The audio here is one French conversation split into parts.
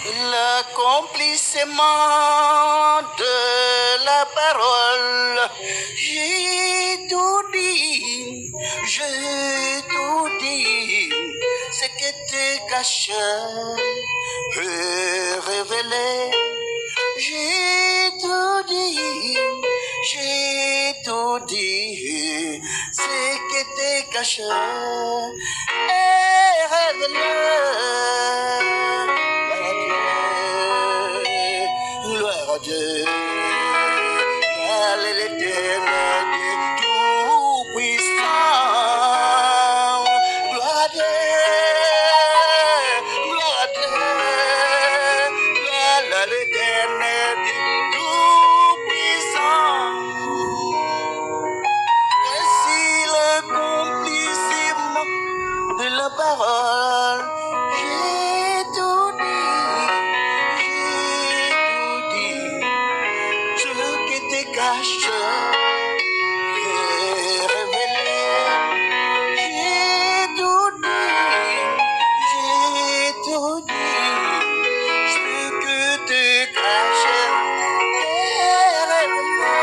L'accomplissement de la parole. J'ai tout dit, j'ai tout dit. Ce que tu caches, révélé. J'ai tout dit, j'ai tout dit. Ce que tu caches est révélé. Gloire à Dieu, allez l'éternel, tout puissant. Gloire à Dieu, gloire à Dieu, gloire à l'éternel, tout puissant. Ainsi l'accomplissement de la parole, j'ai tout dit. Ce que te cache est révélé. J'ai tout dit, j'ai tout dit. Ce que te cache est révélé.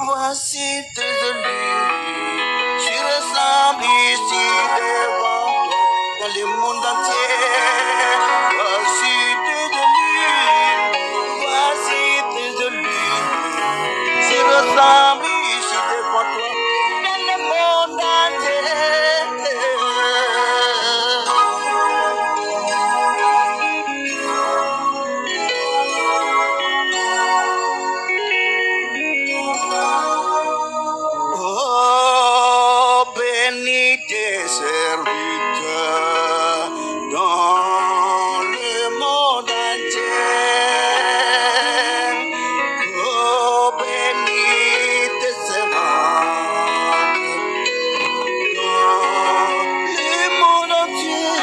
Voici tes élus, tu ressembles ici devant toi dans le monde entier. Voici tes élus, tu ressembles ici devant toi dans le monde entier. Oh, bénis tes serviteurs dans le monde entier. Oh, bénis tes servants dans le monde entier.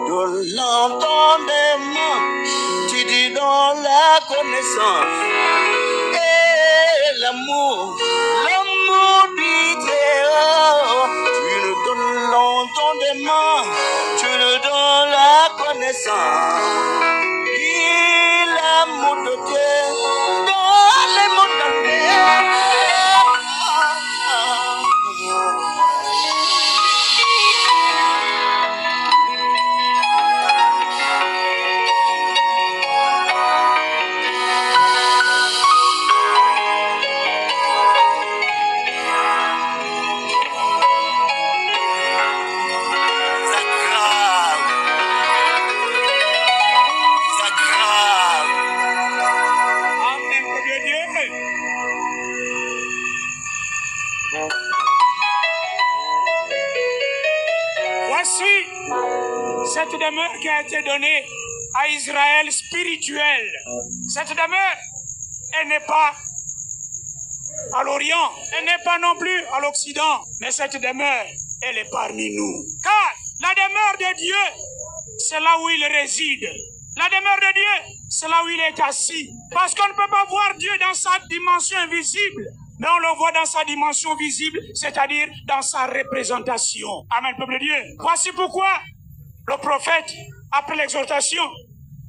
Dans l'entendement, tu dis dans la connaissance. L'amour du Très-Haut, tu nous donnes l'entendement, tu nous donnes la connaissance. Et l'amour de Dieu dans les mondes entiers. Voici cette demeure qui a été donnée à Israël spirituelle. Cette demeure, elle n'est pas à l'Orient, elle n'est pas non plus à l'Occident, mais cette demeure, elle est parmi nous. Car la demeure de Dieu, c'est là où il réside. La demeure de Dieu, c'est là où il est assis. Parce qu'on ne peut pas voir Dieu dans sa dimension invisible, mais on le voit dans sa dimension visible, c'est-à-dire dans sa représentation. Amen, peuple de Dieu. Voici pourquoi le prophète, après l'exhortation,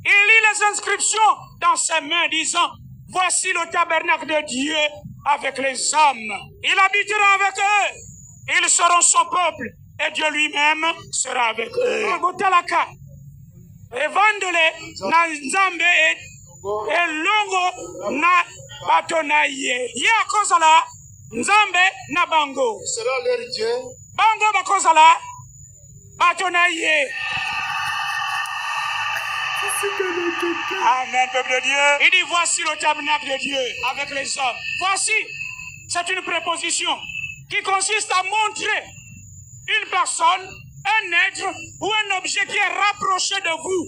il lit les inscriptions dans ses mains, disant, voici le tabernacle de Dieu avec les hommes. Il habitera avec eux. Ils seront son peuple, et Dieu lui-même sera avec eux. Evandole na nzambe elongo na batonaye. Ye akozala nzambe na bango. Sera leur Dieu. Bango bakozala batonaye. Amen, peuple de Dieu. Il dit voici le tabernacle de Dieu avec les hommes. Voici, c'est une préposition qui consiste à montrer une personne, un être ou un objet qui est rapproché de vous.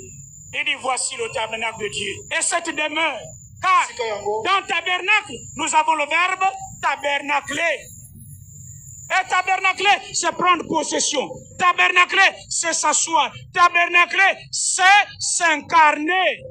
Il dit voici le tabernacle de Dieu. Et cette demeure, car dans tabernacle, nous avons le verbe tabernacler. Et tabernacler, c'est prendre possession. Tabernacler, c'est s'asseoir. Tabernacler, c'est s'incarner.